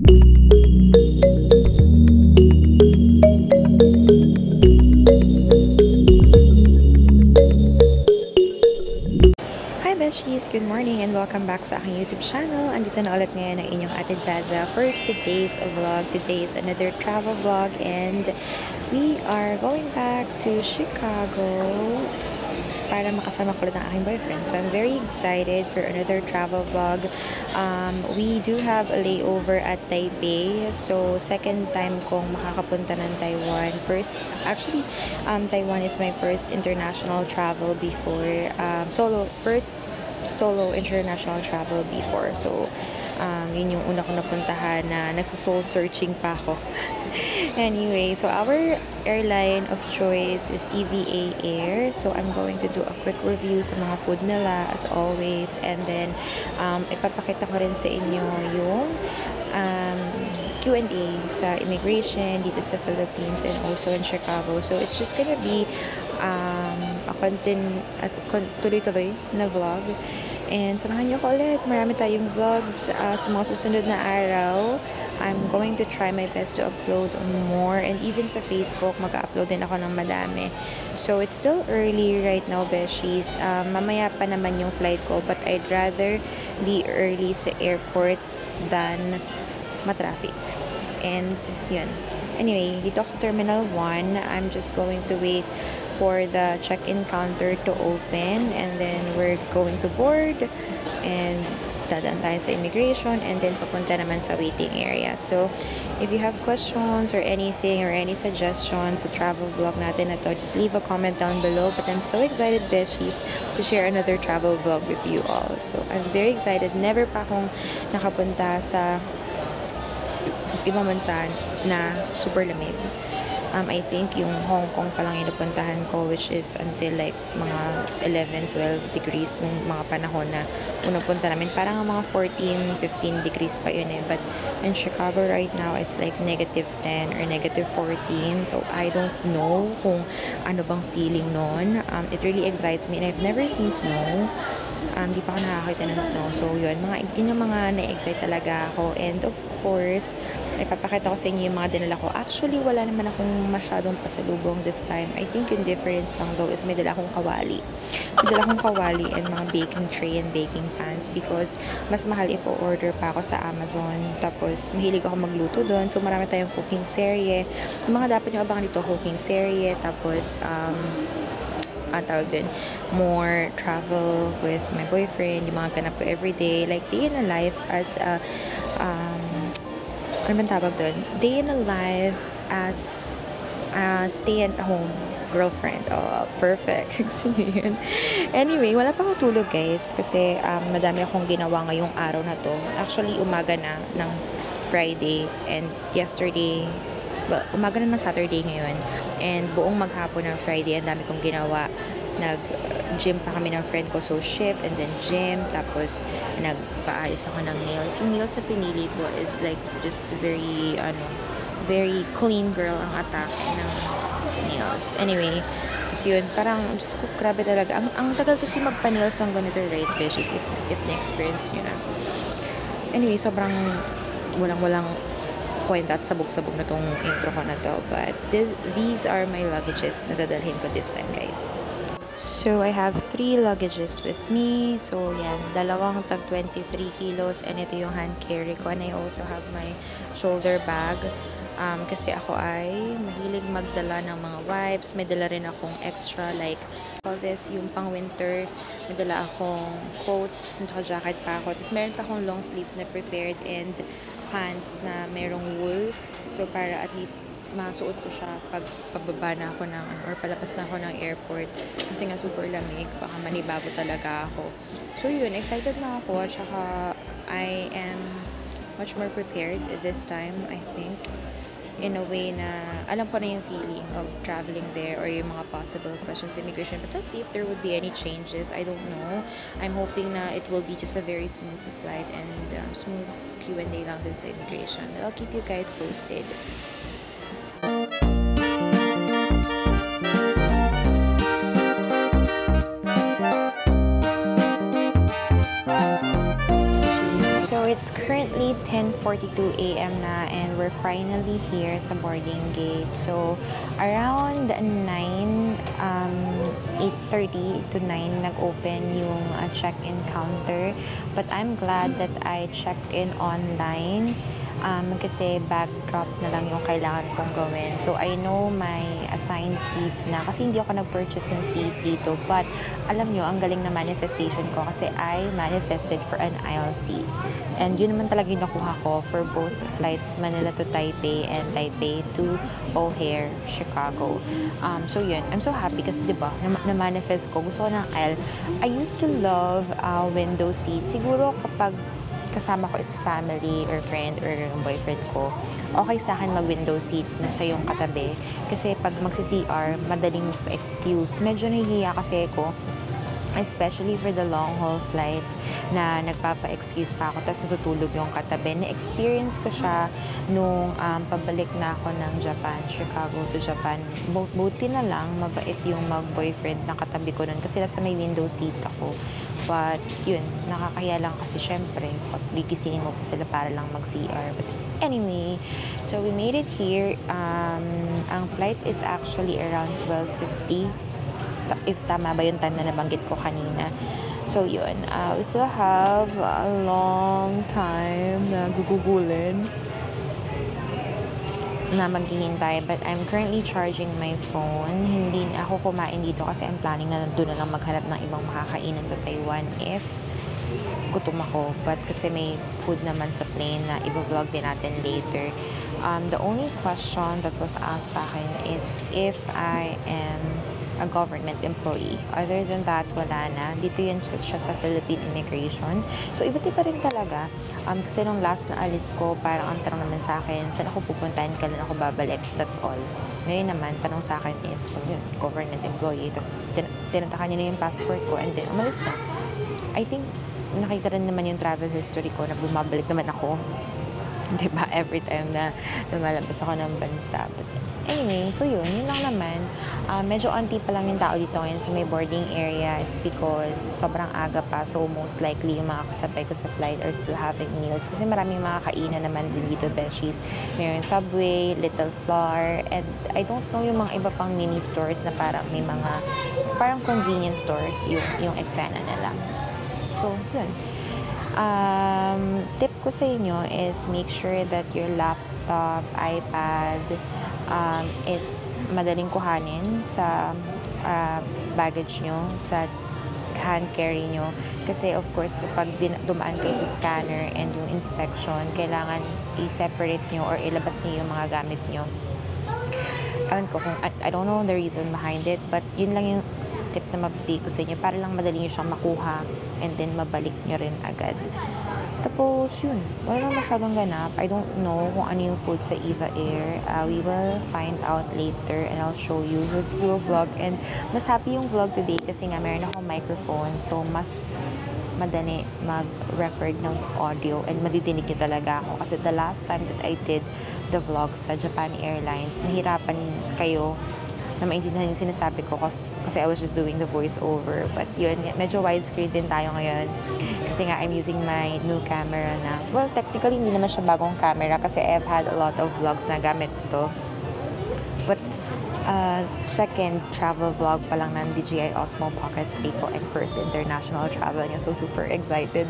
Hi Beshies! Good morning and welcome back sa aking YouTube channel. Andito na ulit ngayon ang inyong Ate Jaja for today's vlog. Today is another travel vlog and we are going back to Chicago para makasama ko ulit ang aking boyfriend. So I'm very excited for another travel vlog. We do have a layover at Taipei. So second time kong makakapunta ng Taiwan. Taiwan is my first international travel before. First solo international travel before. So yun yung una ko napuntahan na nagsusoul searching pa ako. Anyway, so our airline of choice is EVA Air. So I'm going to do a quick review sa mga food nila as always. And then ipapakita ko rin sa inyo yung Q&A sa immigration dito sa Philippines and also in Chicago. So it's just gonna be a tuloy-tuloy na vlog. And samahan niyo ko ulit. Marami tayong vlogs sa mga susunod na araw. I'm going to try my best to upload more. And even sa Facebook, mag-upload din ako ng madami. So it's still early right now, Beshies. Mamaya pa naman yung flight ko. But I'd rather be early sa airport than matraffic. And yun. Anyway, dito ako sa Terminal 1. I'm just going to wait for the check-in counter to open and then we're going to board and dadaan tayo sa immigration and then papunta naman sa waiting area. So if you have questions or anything or any suggestions sa travel vlog natin na to, just leave a comment down below. But I'm so excited, Beshies, to share another travel vlog with you all. So I'm very excited. Never pa akong nakapunta sa ibang bansa na super lamig. I think yung Hong Kong pa lang yung napuntahan ko, which is until like mga 11-12 degrees nung mga panahon na unang punta namin. Parang mga 14-15 degrees pa yun eh. But in Chicago right now, it's like -10 or -14. So I don't know kung ano bang feeling nun. It really excites me and I've never seen snow. Di pa ako nakakita ng snow. So yun yung mga na-excite talaga ako. And of course, ipapakita ko sa inyo yung mga dinala ko. Actually, wala naman akong masyadong pasalubong this time. I think yung difference lang though is may dala akong kawali. May dala akong kawali and mga baking tray and baking pans because mas mahal if o-order pa ako sa Amazon. Tapos, mahilig ako magluto doon. So, marami tayong cooking serye. Yung mga dapat nyo abangan dito, cooking serye. Tapos, tawag din, more travel with my boyfriend, yung mga ganap ko everyday, like day in a life as a, ano man tawag doon? Day in a life as a stay-at-home girlfriend. Oh, perfect. Anyway, wala pa akong tulog, guys, kasi madami akong ginawa ngayong araw na to. Actually, umaga na ng Friday and yesterday, umaga na ng Saturday ngayon. And buong maghapon ng Friday, ang dami kong ginawa. Nag-gym pa kami ng friend ko. So, shift and then gym. Tapos, nagpaayos ako ng nails. Yung nails na pinili ko is like just very clean girl ang atake ng nails. Anyway, tapos yun, parang, just ko, grabe talaga. Ang tagal kasi magpa-nails ng ganito, right, Beshies, if na-experience nyo na. Anyway, sobrang walang point at sabog-sabog na tong intro ko na to. But these are my luggages na dadalhin ko this time, guys. So, I have 3 luggages with me. So, yan. Dalawang tag 23 kilos. And ito yung hand carry ko. And I also have my shoulder bag. Kasi ako ay mahilig magdala ng mga wipes. May dala rin akong extra like all this, yung pang winter. May dala akong coat. Tapos jacket pa ako. Tapos meron pa akong long sleeves na prepared and pants na merong wool. So, para at least masuot ko siya pag pagbaba na ako ng or palabas na ako ng airport kasi nga super lamig, baka manibago talaga ako. So yun, excited na ako at saka I am much more prepared this time, I think, in a way na alam ko na yung feeling of traveling there or yung mga possible questions immigration. But let's see if there would be any changes. I don't know. I'm hoping na it will be just a very smooth flight and smooth Q&A lang din sa immigration. I'll keep you guys posted. It's currently 10:42 a.m. na and we're finally here sa boarding gate. So, around 8:30 to 9 nag-open yung check-in counter. But I'm glad that I checked in online kasi backdrop na lang yung kailangan kong gawin. So, I know my assigned seat na kasi hindi ako nag-purchase ng seat dito. But, alam nyo, ang galing na manifestation ko kasi I manifested for an aisle seat. And yun naman talaga yung nakuha ko for both flights, Manila to Taipei and Taipei to O'Hare, Chicago. So, yun. I'm so happy kasi, diba, na-manifest ko. Gusto ko ng aisle. I used to love window seat. Siguro kapag kasama ko is family or friend or boyfriend ko, okay sa akin mag-window seat na siya yung katabi. Kasi pag magsi-CR, madaling excuse. Medyo nahihiya kasi ako, especially for the long haul flights na nagpapa-excuse pa ako tapos natutulog yung katabi. Na-experience ko siya nung pabalik na ako ng Japan, Chicago to Japan. Buti na lang, mabait yung mag-boyfriend na katabi ko nun kasi nasa may window seat ako. But, yun, nakakaya lang kasi syempre, pag gigisingin mo pa sila para lang mag-CR. But anyway, so we made it here. Ang flight is actually around 12:50. If tama ba yung time na nabanggit ko kanina. So, yun. We still have a long time na gugugulin na maghihintay. But I'm currently charging my phone. Hindi na ako kumain dito kasi I'm planning na doon na lang maghanap ng ibang makakainan sa Taiwan if gutom ako. But kasi may food naman sa plane na i-vlog din natin later. The only question that was asked sa akin is if I am a government employee. Other than that, wala na. Dito yun siya sa Philippine Immigration. So, iba't iba rin talaga. Kasi nung last na alis ko, parang ang tanong naman sa akin, saan ako pupuntahan, kailan ako babalik? That's all. Ngayon naman, tanong sa akin is, kung yun, government employee. Tapos, tinatakan niya na yung passport ko and then, umalis na. I think, nakita rin naman yung travel history ko na bumabalik naman ako. Diba? Every time na lumalabas ako ng bansa. But anyway, so yun lang naman. Medyo onti pa lang yung tao dito ngayon sa may boarding area. It's because sobrang aga pa. So most likely yung mga kasabay ko sa flight are still having meals. Kasi maraming mga kainan naman din dito, Beshies. Mayroon Subway, Little Flour, and I don't know yung mga iba pang mini stores na parang may mga, parang convenience store yung eksena nila. So, yun. Tip ko sa inyo is make sure that your laptop, iPad is madaling kuhanin sa baggage nyo, sa hand carry nyo. Kasi of course, kapag dumaan kayo sa scanner and yung inspection, kailangan i-separate nyo or ilabas nyo yung mga gamit nyo. I don't know the reason behind it, but yun lang yung tip na mabibigay ko sa inyo para lang madali nyo siyang makuha and then mabalik nyo rin agad. Tapos, yun. Wala lang masyadong ganap. I don't know kung ano yung food sa Eva Air. We will find out later and I'll show you. Let's do a vlog. And mas happy yung vlog today kasi nga meron akong microphone. So, mas madali mag-record ng audio and madidinig nyo talaga ako. Kasi the last time that I did the vlog sa Japan Airlines, nahirapan kayo na maintindihan yung sinasabi ko kasi I was just doing the voice-over. But yun, medyo widescreen din tayo ngayon. Kasi nga, I'm using my new camera na, well, technically, hindi naman siya bagong camera kasi I've had a lot of vlogs na gamit ito. But, second travel vlog pa lang ng DJI Osmo Pocket 3 ko and first international travel niya. So, super excited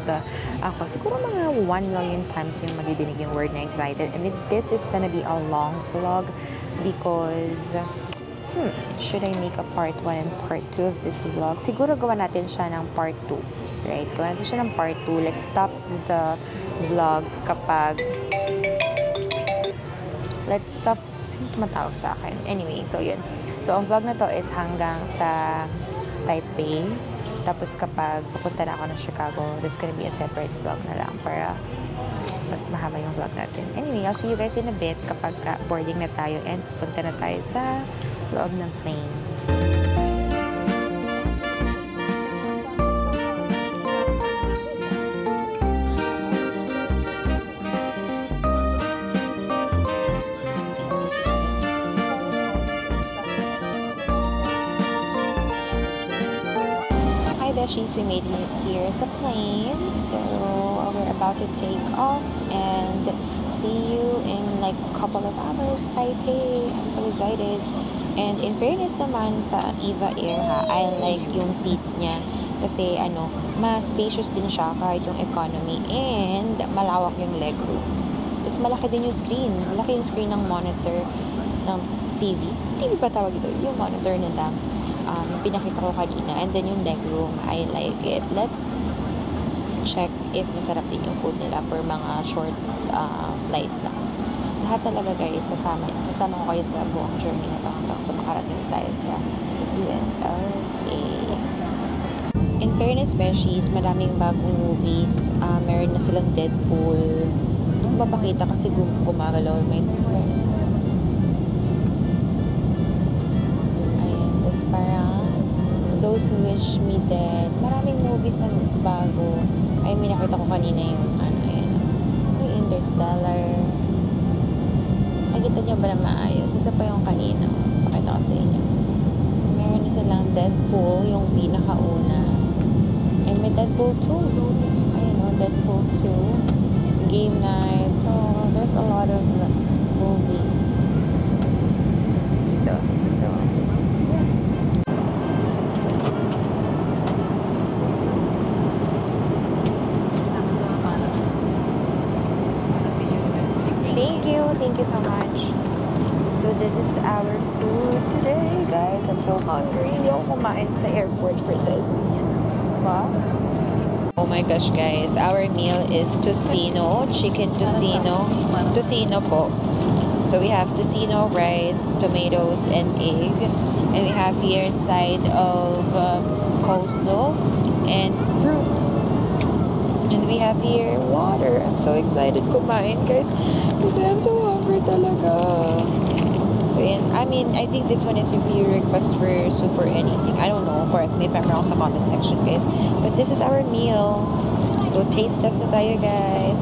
ako. Siguro mga 1 million times yung madidinig yung word na excited. And this is gonna be a long vlog because should I make a part 1 and part 2 of this vlog? Siguro gawa natin siya ng part 2. Right? Gawa natin siya ng part 2. Let's stop the vlog kapag sino tumatawag sa akin? Anyway, so yun. So, ang vlog na to is hanggang sa Taipei. Tapos kapag pupunta na ako ng Chicago, there's gonna be a separate vlog na lang para mas mahaba yung vlog natin. Anyway, I'll see you guys in a bit kapag boarding na tayo and punta na tayo sa loob ng plane. besties, we made it here sa plane. So, we're about to take off and see you in like a couple of hours, Taipei. I'm so excited. And in fairness naman sa Eva Air ha, I like yung seat niya. Kasi mas spacious din siya kahit yung economy. And malawak yung legroom. Tapos malaki din yung screen. Malaki yung screen ng monitor ng TV. TV ba tawag ito? Yung monitor nila. Yung pinakita ko kanina. And then yung legroom, I like it. Let's check if masarap din yung food nila for mga short flight lang. Lahat talaga guys, sasama ko kayo sa buong journey na to hanggang sa makarating tayo sa USLA. In fairness, besties, maraming bagong movies. Meron na silang Deadpool. Hindi ko mapakita kasi gumagalaw may parang Those Who Wish Me Dead. Maraming movies na bago. Ay, may nakita ko kanina yung Interstellar. Nakita nyo ba na maayos? Ito pa yung kanina. Pakita ko sa inyo. Meron na silang Deadpool, yung pinakauna. And may Deadpool 2. Ayun o, Deadpool 2. It's game night. So, there's a lot of movies dito. So, thank you so much. So this is our food today, guys. I'm so hungry. Hindi ako kumain sa airport for this. Wow. Oh my gosh, guys. Our meal is tocino, chicken tocino. Tocino po. So we have tocino, rice, tomatoes, and egg. And we have here side of coleslaw and fruits. And we have here water. I'm so excited kumain, guys. Kasi I'm so hungry talaga. So, yan. I mean, I think this one is if you request for soup or anything. I don't know. Correct me if I'm wrong sa comment section, guys. But this is our meal. So, taste test na tayo, guys.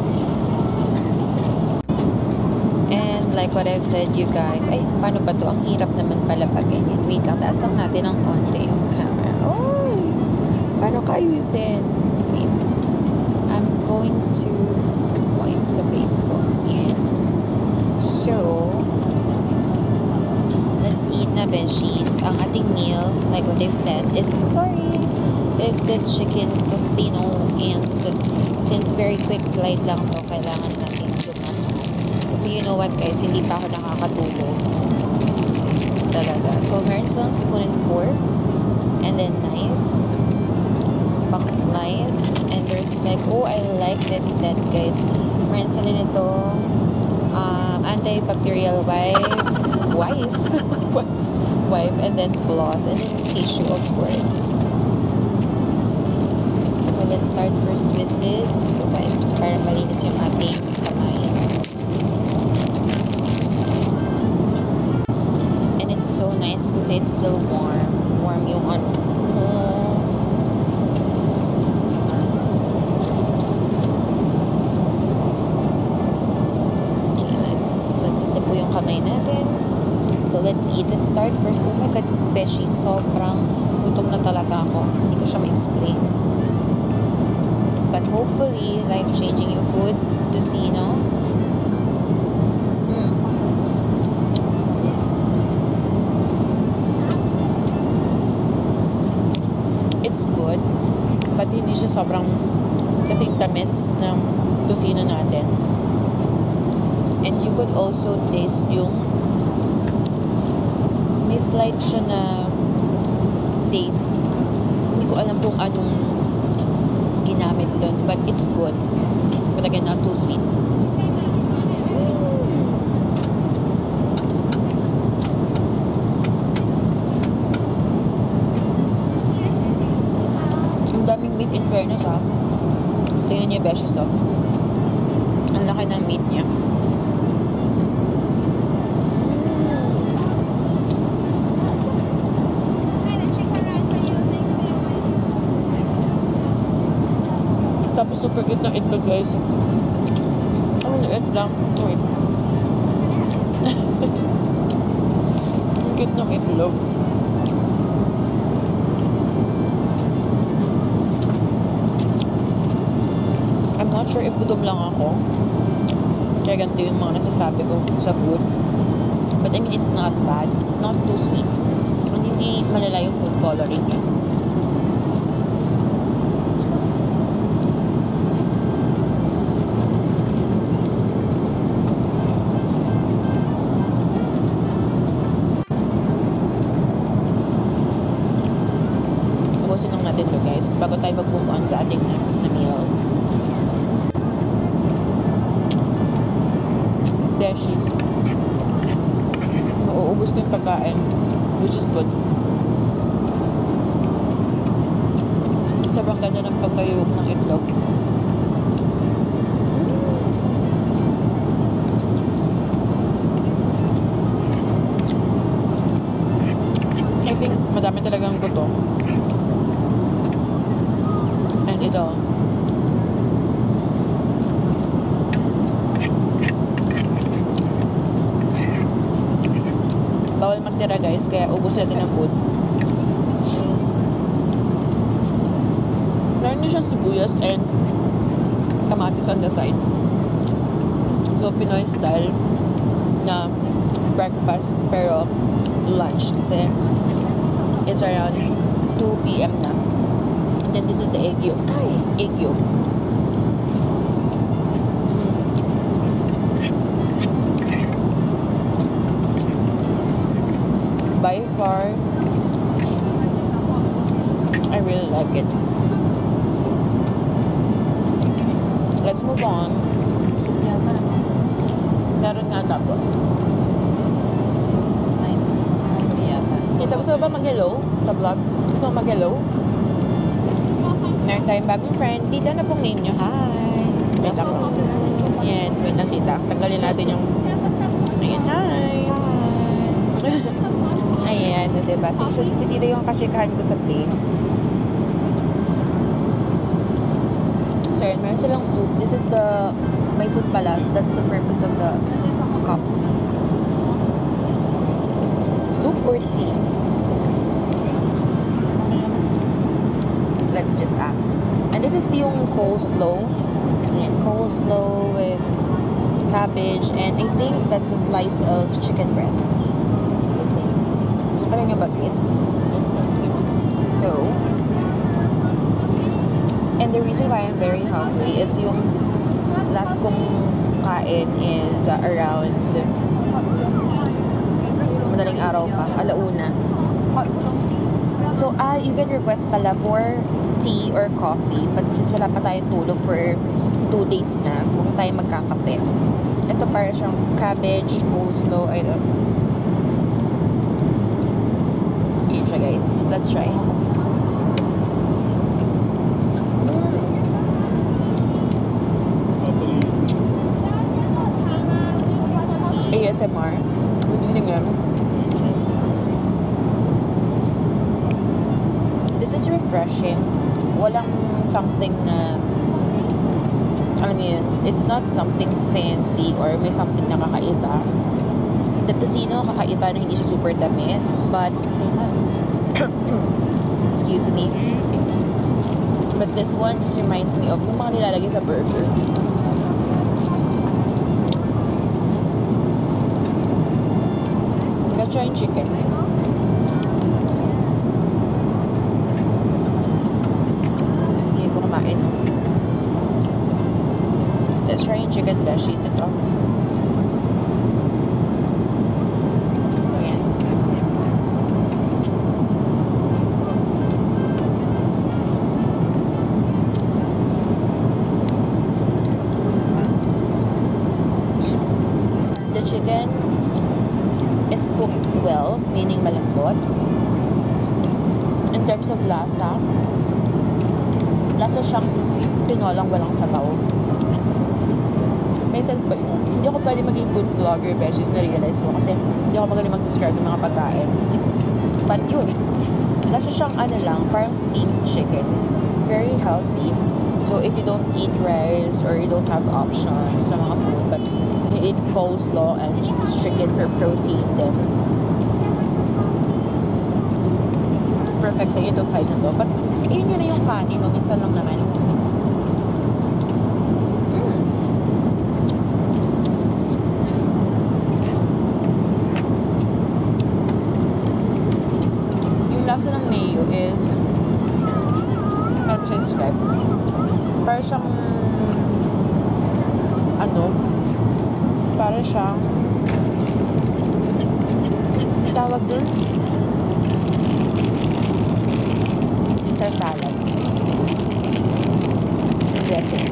And like what I've said, you guys. Ay, paano ba to? Ang hirap naman pala pag ganyan. Wait lang. Taas lang natin ng konti yung camera. Oy! Paano kayusin? Wait. I'm going to point sa Facebook. And so, let's eat na, beshies. Ang ating meal, like what they've said, is the chicken tocino. And since very quick flight lang to, kailangan natin lumabs. Kasi you know what, guys, hindi pa ako nakakatulog. Talaga. So, meron silang spoon and fork. And then knife. Pang slice. And there's like, oh, I like this set, guys. Meron sila nito antibacterial wipe, and then floss, and then tissue, of course. So let's start first with this wipes para malinis yung ating kamay. And it's so nice kasi it's still warm yung kamay natin. So, let's eat. Let's start first. Oh my God, beshi, sobrang gutom na talaga ako. Hindi ko siya ma-explain. But hopefully, life-changing yung food. Tocino. It's good. But hindi siya sobrang kasing tamis ng tocino natin. And you could also taste yung may slight siya na taste. Hindi ko alam kung anong ginamit doon. But it's good. But again, not too sweet. Ang daming meat in fairness, ha. Tingnan niyo, beshes, oh. Ang laki ng meat niya. Tapos super cute ng itlog, guys. Ang liit lang. Wait. Ang cute ng itlog. not sure if gutom lang ako. Kaya ganito yung mga nasasabi ko sa food. But I mean, it's not bad. It's not too sweet. And hindi malala yung food coloring niya. Ubusin lang natin to guys bago tayo mag-move on sa ating next na meal. Beshies. Mauubos ko yung pagkain, which is good. Sobrang ganda ng pagkayog ng itlog. I think madami talagang buto. And ito. Bawal magtira guys, kaya ubos natin ng food. Meron din siyang sibuyas and kamatis on the side. So, Pinoy style na breakfast pero lunch kasi it's around 2 p.m. na. And then this is the egg yolk. Ay! Egg yolk. By far, I really like it. Let's move on. Meron nga tapos. Tita, gusto mo ba mag-hello sa vlog? Gusto mo mag-hello? Meron tayong bagong friend. Tita, na pong name nyo? Hi! Wait lang. Yan. Wait lang, tita. Tanggalin natin yung... Ayan, hi! Ayan, diba? Si tita yung kasikahan ko sa plate. So, yun, meron silang soup. This is the... May soup pala. That's the purpose of the cup. Soup or tea? Let's just ask. And this is yung coleslaw. And coleslaw with cabbage. And I think that's a slice of chicken breast. Parang yung bagis. So, and the reason why I'm very hungry is yung last kong kain is around madaling araw pa, alauna. So, you can request pala for tea or coffee. But since wala pa tayong tulog for 2 days na, huwag tayo magkakape. Ito para siyang cabbage, coleslaw, I don't know. Yun siya guys. Let's try. ASMR. Hindi nga. This is refreshing. Walang something na alam mo yun, it's not something fancy or may something na kakaiba. The tocino, kakaiba na hindi siya super tamis, but excuse me. But this one just reminds me of yung mga nilalagay sa burger. Let's try yung chicken. Hindi ko kumain. Let's try yung chicken beshies ito. So, yan. The chicken is cooked well, meaning malambot. In terms of lasa siyang tinolang walang sabaw. May sense ba yun? Hindi ako pwede maging food vlogger, beshies, na-realize ko kasi hindi ako magaling mag-describe ng mga pagkain. But yun, lasa siyang lang, parang steamed chicken. Very healthy. So if you don't eat rice or you don't have options sa mga food, but you eat coleslaw and chicken for protein, then perfect sa itong side na to. But yun na yung kanin, no? Minsan lang naman. describe. Para siyang, para siyang, tawag dun, Caesar salad. Dressing.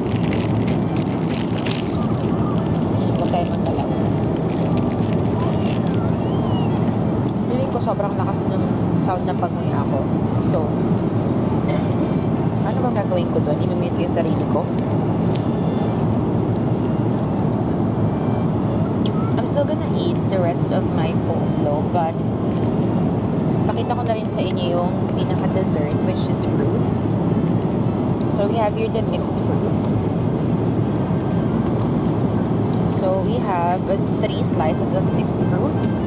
Huwag kayo magdalaw. Feeling ko sobrang lakas ng sound ng pag-nguya ako. So, ano bang gagawin ko doon? I-mute ko yung sarili ko. I'm still gonna eat the rest of my coleslaw, but pakita ko na rin sa inyo yung pinaka-dessert, which is fruits. So, we have here the mixed fruits. So, we have 3 slices of mixed fruits.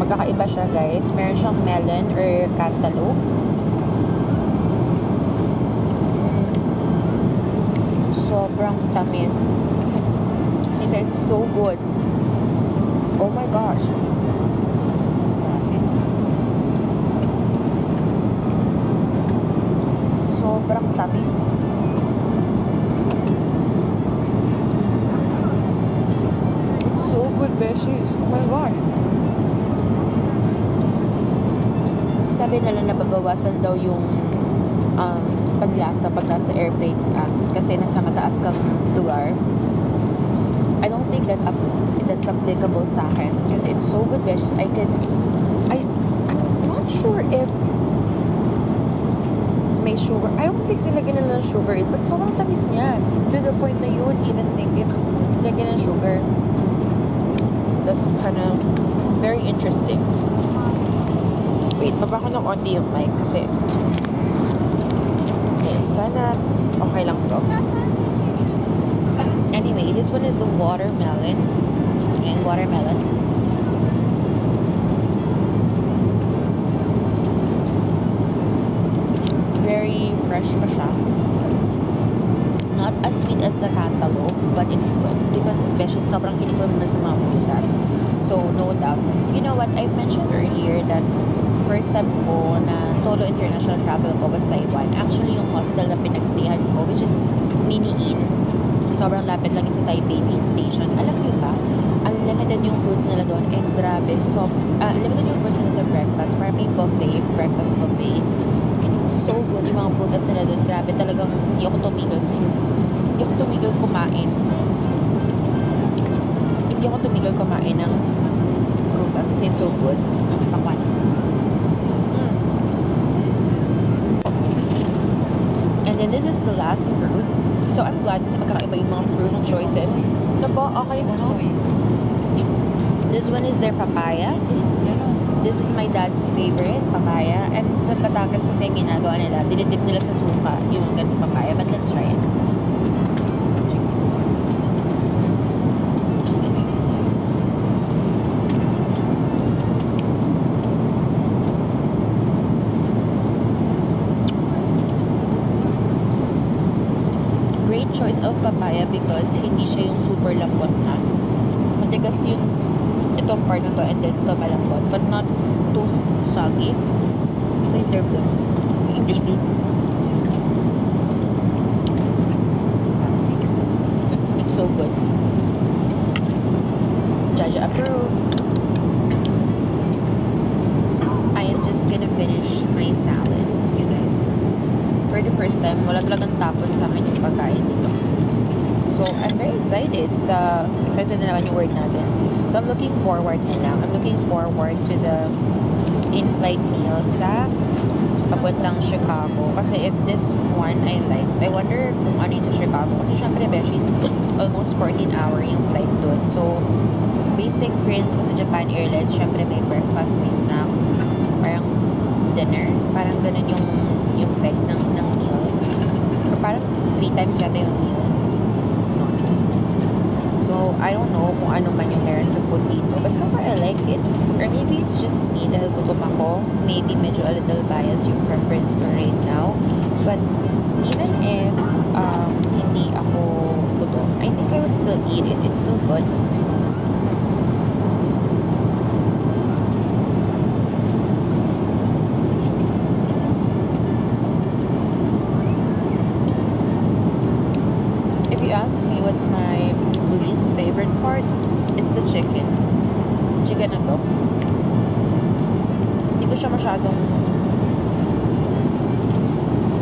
Magkakaiba siya, guys. Meron siyang melon or cantaloupe. Sobrang tamis. And it's so good. Oh my gosh. Sobrang tamis. It's so good, beshies. Oh my gosh. Sabi nila nababawasan daw yung panlasa pag nasa airplane ka kasi nasa mataas kang lugar. I don't think that's applicable sa akin kasi it's so good, beshies. I'm not sure if may sugar. I don't think nilagyan nila ng sugar in, but sobrang tamis niya. To the point na you would even think if nilagyan ng sugar. So that's kind of very interesting. Wait, baba ko ng onti yung mic kasi sana okay lang to. Anyway, this one is the watermelon. And watermelon. Very fresh pa siya. Not as sweet as the cantaloupe, but it's good because beshi sobrang hilig ko naman sa mga prutas. So, no doubt. You know what? I've mentioned earlier that first time ko na solo international travel ko was Taiwan. Actually, yung hostel na pinagstayan ko, which is Mini Inn. Sobrang lapit lang sa Taipei Main Station. Alam niyo ba, unlimited yung foods nila doon. And grabe, so, limited yung foods nila sa breakfast. Parang may buffet, breakfast buffet. And it's so good. Yung mga prutas nila doon, grabe talagang hindi ako tumigil kumain. Hindi ako tumigil kumain ng prutas kasi it's so good. Pakwan. And then this is the last fruit. So I'm glad kasi magkakaiba yung mga fruit choices. Ano po? Okay mo? This one is their papaya. This is my dad's favorite, papaya. And sa Batangas kasi yung ginagawa nila, dinidip nila sa suka yung ganung papaya. But let's try it. Great choice of papaya because hindi siya yung super lambot na. Matigas yung itong part na to and then ito malambot but not too soggy. May term doon. English dude. It's so good. Jaja approved. I am just gonna finish my salad, you guys. For the first time, wala talagang tapon sa akin yung pagkain dito. So, I'm very excited. Excited na naman yung word natin. So, I'm looking forward na lang. I'm looking forward to the in-flight meal sa papuntang Chicago. Kasi if this one I like, I wonder kung ano yung sa Chicago. Kasi syempre, beshies, almost 14-hour yung flight doon. So, basic experience ko sa Japan Airlines, syempre may breakfast, may snack, parang dinner. Parang ganun yung peg ng meals. Or parang 3 times yata yung meal. So, I don't know kung ano man yung meron sa food dito. But so far, I like it. Or maybe it's just me dahil gutom ako. Maybe medyo a little biased yung preference ko right now. But even if hindi ako gutom, I think I would still eat it. It's still good. It's the chicken. Chicken na to. Hindi ko siya masyadong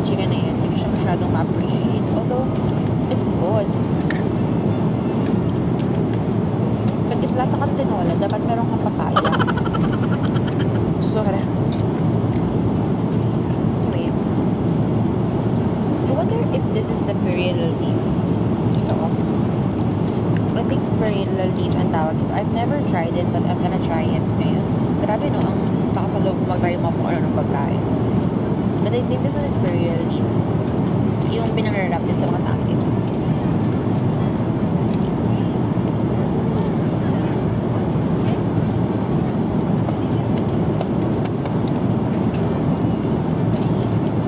chicken na yan. Hindi ko siya masyadong ma-appreciate. Although, it's good. But if lasa kang tinola, dapat meron kang papaya. Sorry. Anyway. I wonder if this is the perilla leaf. Ito. I think perilla leaf ang tawag ito. I've never tried it, but I'm gonna try it ngayon. Grabe no, ang nakasalog mag-try mo kung ano ng pagkain. But I think this one is perilla leaf. Yung pinangarap din sa mga sakit.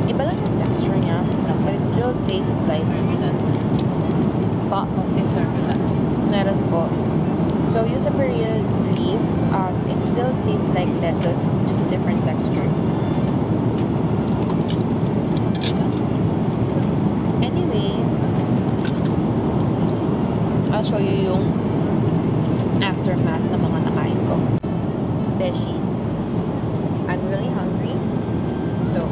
Iba lang yung texture niya, but it still tastes like Intermittent. meron po. So, yung sa perilla leaf, it still tastes like lettuce, just a different texture. Anyway, I'll show you yung aftermath ng mga nakain ko. Beshies. I'm really hungry. So,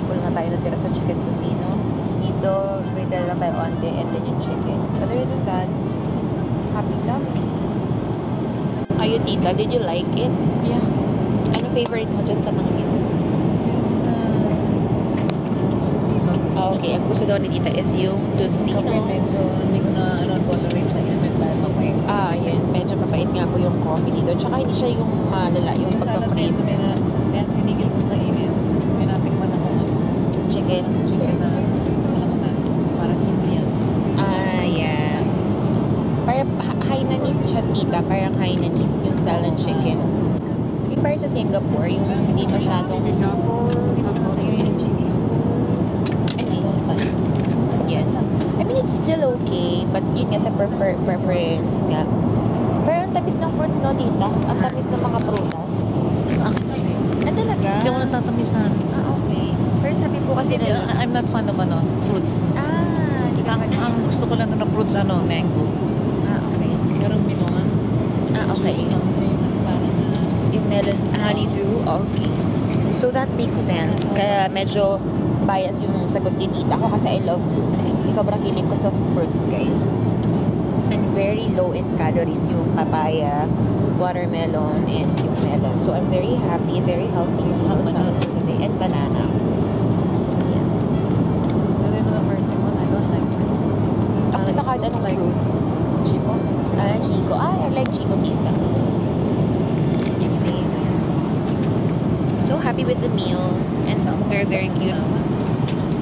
wala na tayo natira sa chicken casino. Dito, wait lang tayo onte and then yung chicken. Other than that, happy tummy. Ayun, tita, did you like it? Yeah. Ano favorite mo dyan sa mga meals? Casino. Okay, ang gusto daw ni tita is yung tocino. Kape medyo hindi ko na tolerate na inumin dahil mapait. Yun. Medyo mapait nga po yung coffee dito. Tsaka hindi siya yung malala, yung Yung salad pagka-cream. medyo kaya tinigil kong kainin. May natikman ako ng Chicken. chicken na alam mo na, parang Indian. Yeah. Parang Hainanese siya, tita. Parang Hainanese yung style ng chicken. Yung parang sa Singapore, yung hindi masyadong... Hindi ko na kainin yung chicken. Anyway, yan. I mean, it's still okay, but yun nga sa preference nga. Pero ang tamis ng fruits, no, tita? Ang tamis ng mga prutas. Sa akin na Talaga? Hindi ako natatamisan. Okay. Pero sabi po kasi Kasi nila... I'm not fan of fruits. Di ka Ang gusto ko lang doon na fruits, mango. okay. Pero minuan. Okay. Yung melon, honeydew, okay. So that makes sense. Kaya medyo bias yung sagot ni tita ko kasi I love fruits. Sobrang hilig ko sa fruits, guys. And very low in calories yung papaya, watermelon, and yung melon. So I'm very happy, very healthy. So halos na today. And banana. Yes. Pero yung mga persimmon, I don't like persimmon. Ako na kahit anong Like fruits. Chico. Chico. I like Chico tita. Anyway. So happy with the meal. And very, very cute.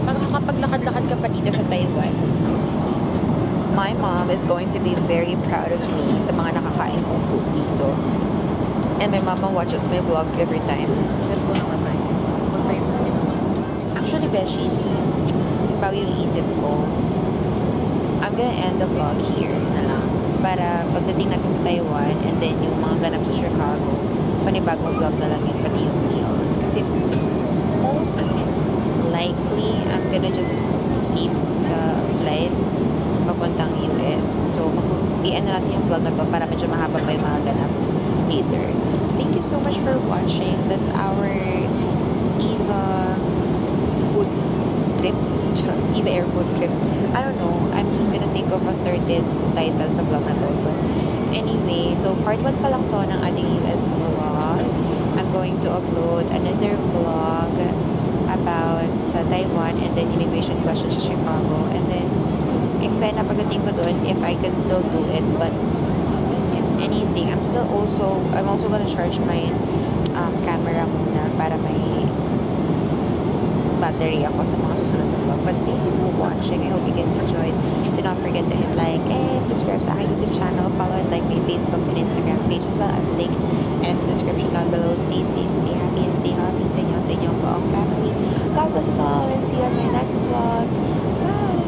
Makakapaglakad-lakad ka pa dito sa Taiwan. My mom is going to be very proud of me sa mga nakakain kong food dito. And my mama watches my vlog every time. Pero ko naman tayo. Actually, Beshies, bago yung isip ko, I'm gonna end the vlog here na lang. Para pagdating natin sa Taiwan and then yung mga ganap sa Chicago, panibagong vlog na lang yun, pati yung meals. Kasi most likely, I'm gonna just sleep sa flight papuntang US. So, i-end na natin yung vlog na to para medyo mahaba pa yung mga ganap later. Thank you so much for watching. That's our Eva food trip. Eva Air food trip. I don't know. I'm just gonna think of a certain title sa vlog na to. But anyway, so part 1 pa lang to ng ating US vlog. I'm going to upload another vlog about sa Taiwan and then immigration questions sa Chicago. And then, excited na pagdating ko doon if I can still do it. But if anything, I'm also gonna charge my camera muna para may battery ako sa mga susunod na vlog. But thank you for watching. I hope you guys enjoyed. Do not forget to hit like and subscribe sa aking YouTube channel. Follow and like my Facebook and Instagram page as well. At the link and sa description down below. Stay safe, stay happy, and stay healthy sa inyong buong family. God bless us all and see you on my next vlog. Bye!